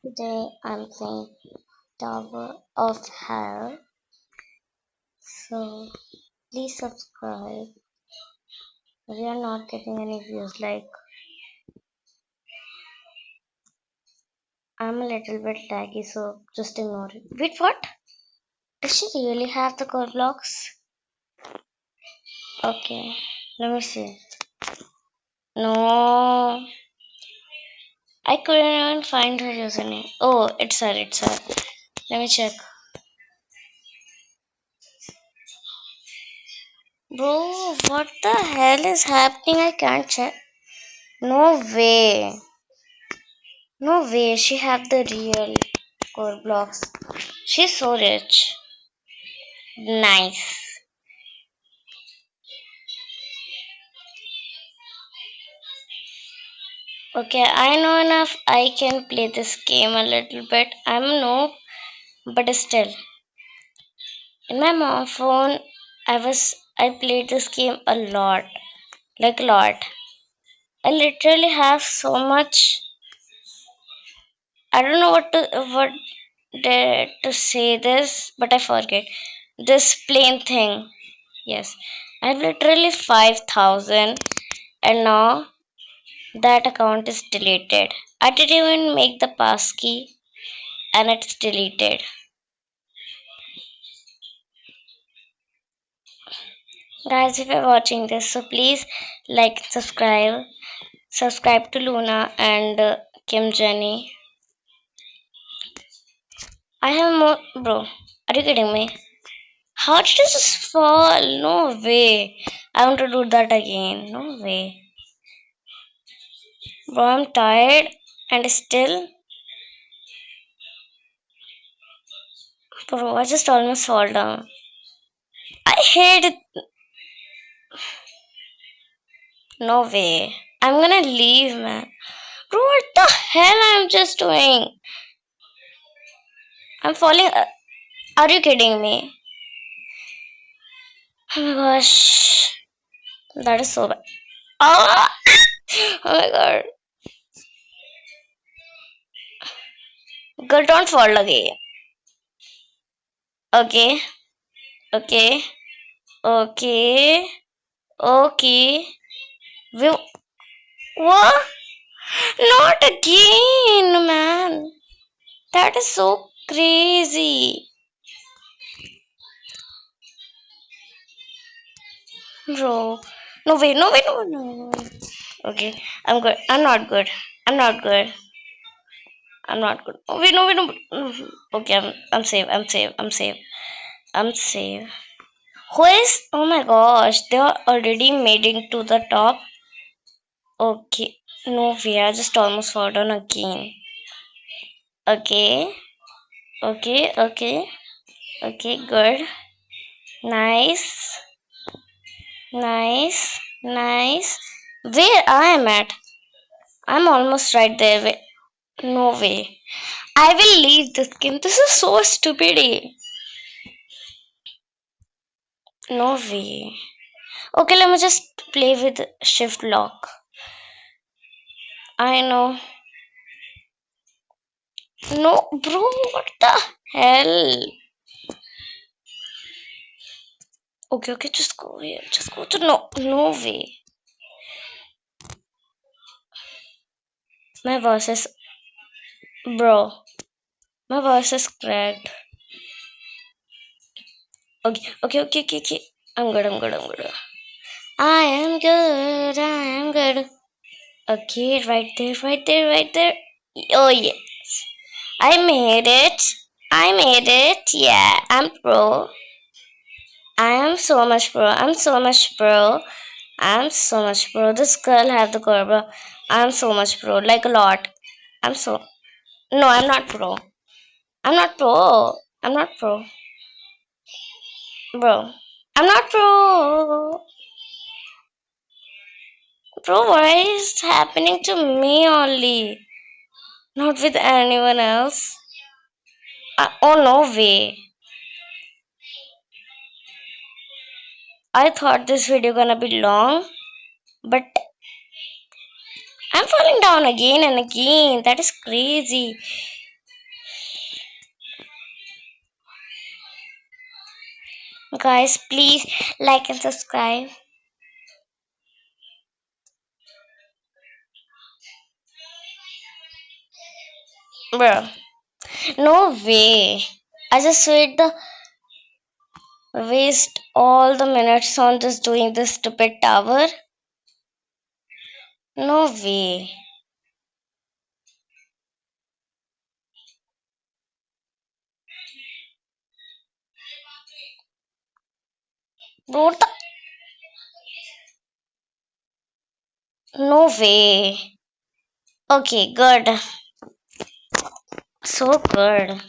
Today I'm playing Tower of Hell. So please subscribe. We are not getting any views. Like I'm a little bit laggy, so just ignore it. Wait, what? Does she really have the core blocks? Okay, let me see. No, I couldn't even find her username. Oh, it's her. It's her. Let me check. Bro, what the hell is happening? I can't check. No way. No way, she have the real core blocks. She's so rich. Nice. Okay, I know enough. I can play this game a little bit. I'm no, but still. In my mom phone, I played this game a lot. Like a lot. I literally have so much. I don't know what to say this, but I forget. This plain thing. Yes. I have literally 5,000 and now that account is deleted. I didn't even make the passkey and it's deleted. Guys, if you're watching this, so please like, subscribe to Luna and Kim Jenny. I have more, bro. Are you kidding me? How did you just fall? No way. I want to do that again. No way. Bro, I'm tired and still, bro, I just almost fall down. I hate it. No way. I'm gonna leave, man. Bro, what the hell I'm just doing? I'm falling. Are you kidding me? Oh my gosh. That is so bad. Oh, oh my god. Girl, don't fall again. Okay. Okay. Okay. Okay. We, what? Not again, man. That is so crazy. Bro. No, wait. No, wait. No, no, no. Okay. I'm good. I'm not good. I'm not good. I'm not good. Oh, wait, no, wait, no. Okay, I'm safe. I'm safe. I'm safe. I'm safe. Who is? Oh my gosh, they are already made it to the top. Okay, no way. I just almost fall down again. Okay, okay, okay, okay. Good. Nice, nice, nice. Where I am at? I'm almost right there. Wait, no way. I will leave this game. This is so stupid. No way. Okay, let me just play with shift lock. I know. No, bro, what the hell? Okay, okay, just go here. Just go to no way. My voice is, bro, my voice is cracked. Okay, okay, okay, okay, okay. I'm good, I'm good, I'm good. I am good, I am good. Okay, right there, right there, right there. Oh, yes. I made it. I made it. Yeah, I'm pro. I am so much pro. I'm so much pro. I'm so much pro. This girl have the girl, bro. I'm so much pro. Like a lot. I'm so. No, I'm not pro. I'm not pro. I'm not pro. Bro. I'm not pro. Bro, why is happening to me only? Not with anyone else. Oh, no way. I thought this video gonna be long, but I'm falling down again and again. That is crazy. Guys, please like and subscribe. Bro, no way. I just waste all the minutes on just doing this stupid tower. No way. Bro, no way. Okay, good. So good.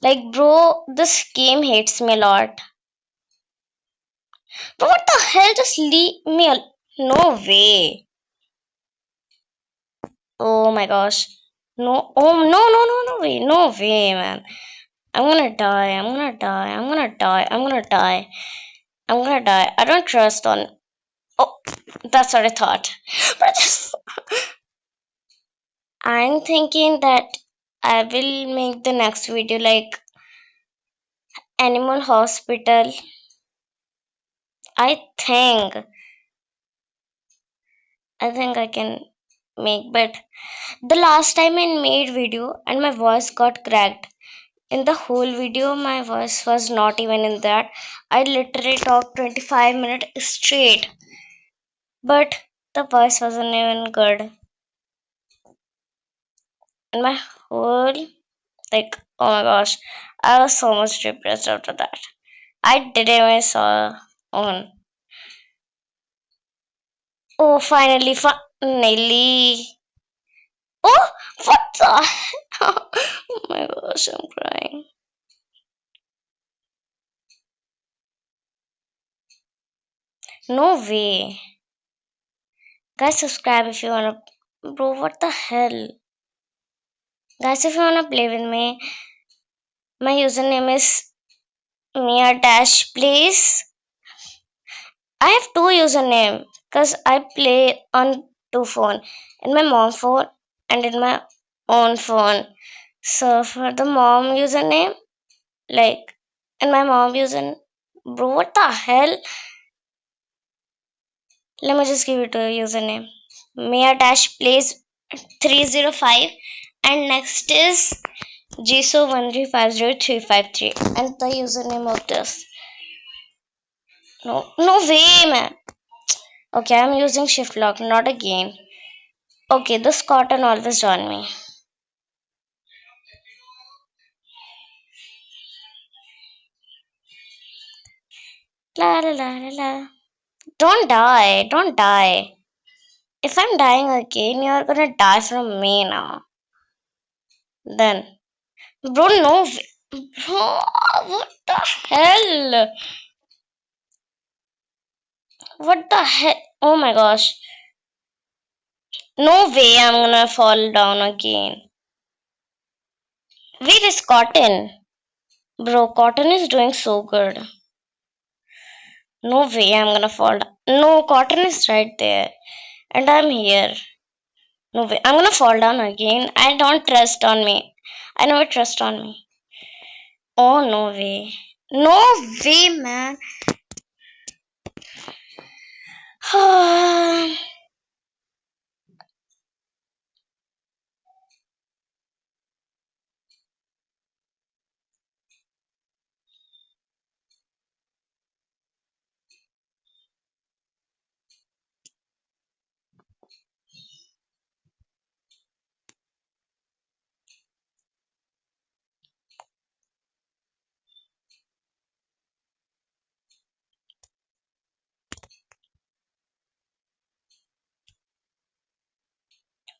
Like, bro, this game hates me a lot. But what the hell? Just leave me. No way. Oh my gosh. No. Oh no no no no way. No way, man. I'm gonna die. I'm gonna die. I'm gonna die. I'm gonna die. I'm gonna die. I don't trust on. Oh, that's what I thought. But I'm thinking that I will make the next video like animal hospital. I think. I think I can make, but the last time I made video and my voice got cracked. In the whole video, my voice was not even in that. I literally talked 25 minutes straight, but the voice wasn't even good. And my whole, like, oh my gosh, I was so much depressed after that. I didn't even saw on. Oh, finally. Oh, what the? Oh my gosh, I'm crying. No way. Guys, subscribe if you wanna. Bro, what the hell? Guys, if you wanna play with me, my username is Mia Dash Plays. I have two username because I play on two phone, in my mom phone and in my own phone. So for the mom username, like in my mom username, bro, what the hell? Let me just give it a username. Mia Dash Plays 305, and next is GSO1350353, and the username of this. No, no way, man. Okay, I'm using shift lock, not again. Okay, this cotton always join me. La la la la la. Don't die, don't die. If I'm dying again, you're gonna die from me now. Then, bro, no way. Bro, what the hell? What the heck? Oh my gosh. No way I'm gonna fall down again. Where is Cotton? Bro, Cotton is doing so good. No way I'm gonna fall down. No, Cotton is right there. And I'm here. No way. I'm gonna fall down again. I don't trust on me. I never trust on me. Oh, no way. No way, man.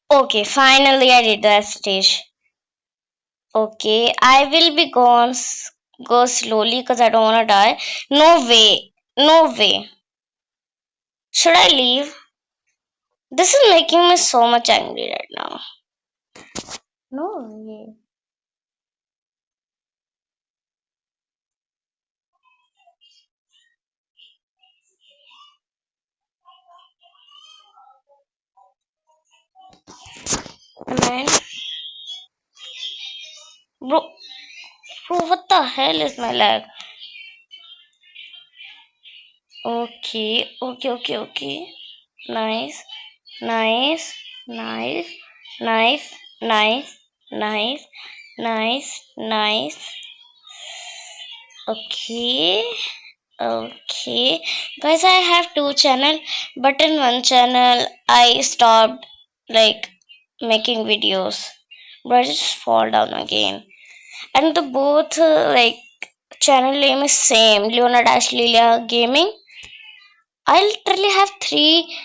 Okay, finally I did that stage. Okay, I will be gone. Go slowly because I don't wanna die. No way. No way. Should I leave? This is making me so much angry right now. No way. Man, bro, bro, what the hell is my leg? Okay, okay, okay, okay. Nice, nice, nice, nice, nice, nice, nice, nice. Okay, okay. Guys, I have two channel, but in one channel I stopped like making videos. But I just fall down again. And the both like channel name is same, Leona Dash Lilia Gaming. I literally have three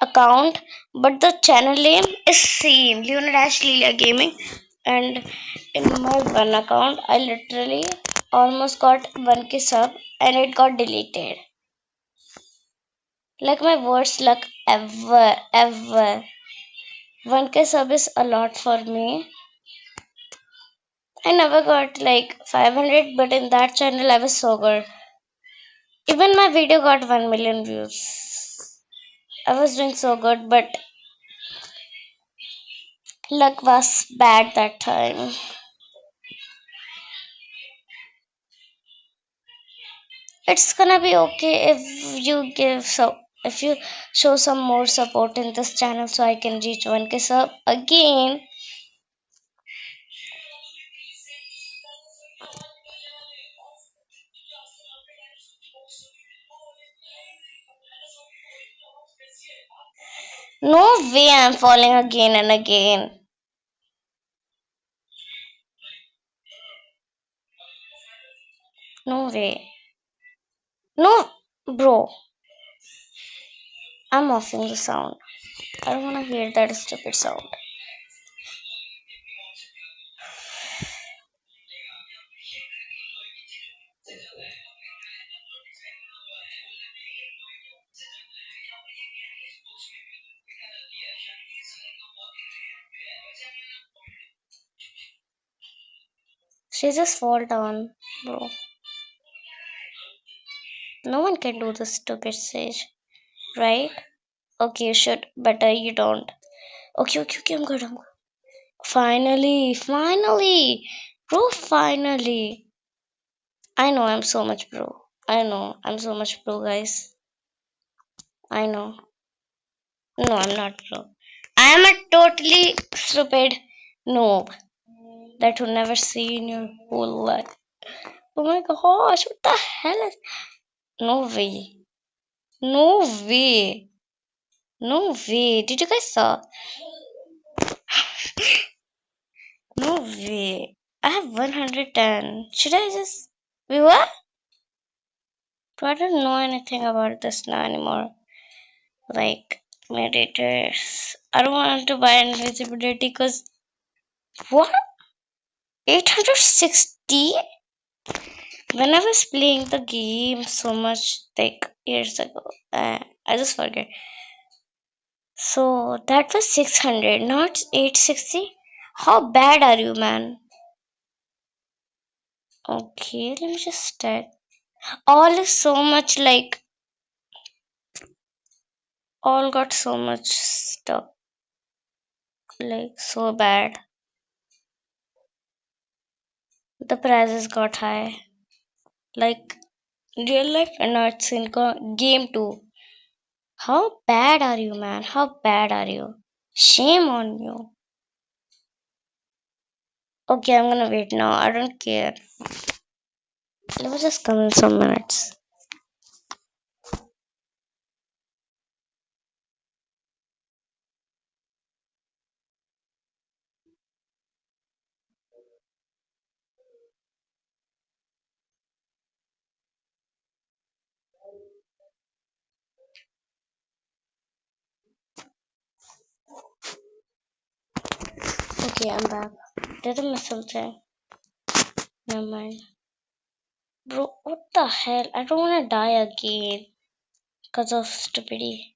account, but the channel name is same, Leona Dash Lilia Gaming. And in my one account, I literally almost got 1k sub, and it got deleted. Like my worst luck ever, ever. 1k sub is a lot for me. I never got like 500, but in that channel I was so good. Even my video got 1 million views. I was doing so good, but luck was bad that time. It's gonna be okay if you show some more support in this channel so I can reach 1k sub again. No way I'm falling again and again. No way. No, bro. I'm offing the sound. I don't wanna hear that stupid sound. She just fall down, bro. No one can do this stupid stage, right? Okay, you should. Better you don't. Okay, okay, okay. I'm good. I'm good. Finally, finally, bro. Finally. I know I'm so much pro. I know I'm so much pro, guys. I know. No, I'm not pro. I am a totally stupid noob that you never see in your whole life. Oh my gosh, what the hell is. No way. No way. No way. Did you guys saw? No way. I have 110. Should I just. We what? I don't know anything about this now anymore. Like, meditators. I don't want to buy invisibility because. What? 860? When I was playing the game so much, like, years ago, I just forget. So, that was 600, not 860? How bad are you, man? Okay, let me just check. All is so much like all got so much stuff like so bad. The prices got high. Like real life and not in game too. How bad are you, man? How bad are you? Shame on you. Okay, I'm gonna wait now. I don't care. Let me just come in some minutes. Okay, I'm back. Did I miss something? Never mind. Bro, what the hell? I don't wanna die again because of stupidity.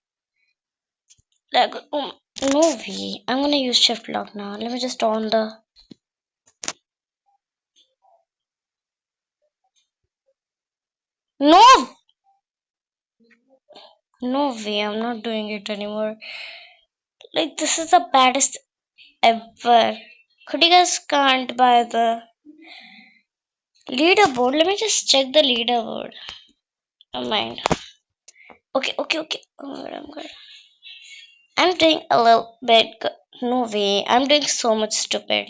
Like, no way. I'm gonna use shift lock now. Let me just on the. No! No way. I'm not doing it anymore. Like, this is the baddest ever. Could you guys can't buy the leaderboard? Let me just check the leaderboard. Never mind. Okay, okay, okay. Oh, I'm good. I'm doing a little bit good. No way. I'm doing so much stupid.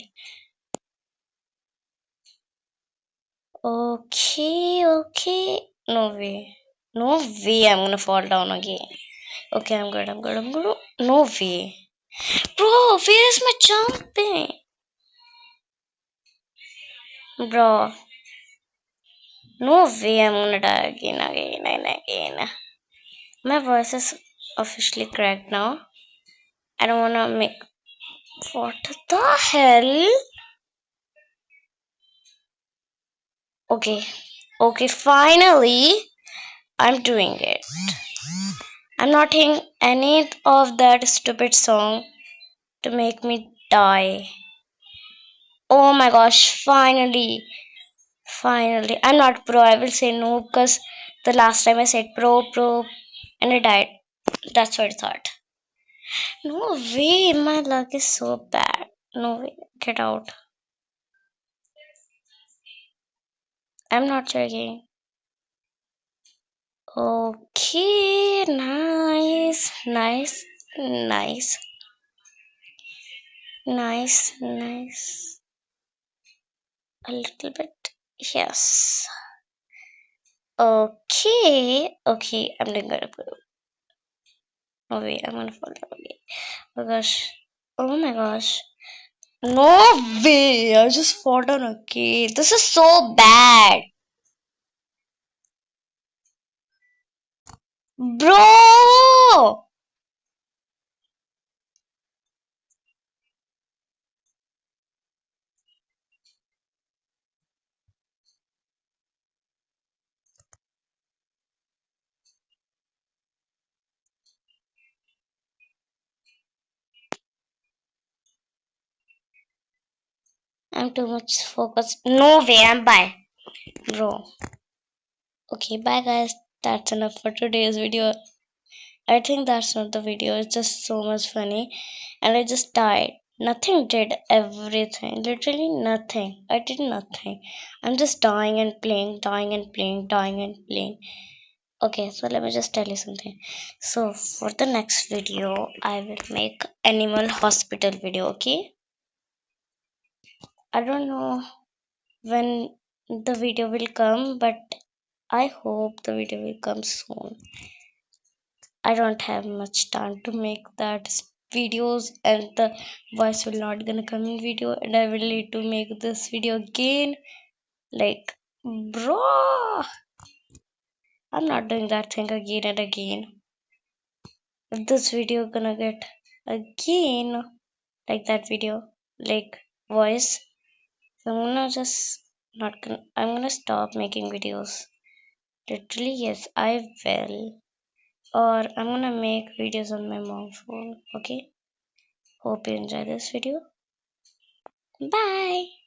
Okay, okay. No way. No way I'm gonna fall down again. Okay, I'm good. I'm good. I'm good. No way. Bro, where's my jumping? Bro, no way I'm gonna die again, again, and again. My voice is officially cracked now. I don't wanna make. What the hell? Okay, okay, finally, I'm doing it. I'm not hearing any of that stupid song to make me die. Oh my gosh, finally, finally. I'm not pro, I will say no because the last time I said pro, and I died. That's what I thought. No way, my luck is so bad. No way, get out. I'm not joking. Okay, nice, nice, nice, nice. A little bit, yes. Okay, okay, I'm doing good. I'm good. Oh wait, I'm gonna fall down again. Oh gosh, oh my gosh. No way, I just fall down again. This is so bad. Bro! I'm too much focused. No way, I'm bye. Bro. Okay, bye guys. That's enough for today's video. I think that's not the video. It's just so much funny. And I just died. Nothing did everything. Literally nothing. I did nothing. I'm just dying and playing, dying and playing, dying and playing. Okay, so let me just tell you something. So for the next video, I will make animal hospital video, okay? I don't know when the video will come, but I hope the video will come soon. I don't have much time to make that videos and the voice will not gonna come in video and I will need to make this video again. Like, bro, I'm not doing that thing again and again. If this video gonna get again like that video, like voice, I'm gonna just not gonna, I'm gonna stop making videos. Literally, yes, I will. Or I'm gonna make videos on my mom's phone. Okay. Hope you enjoy this video. Bye.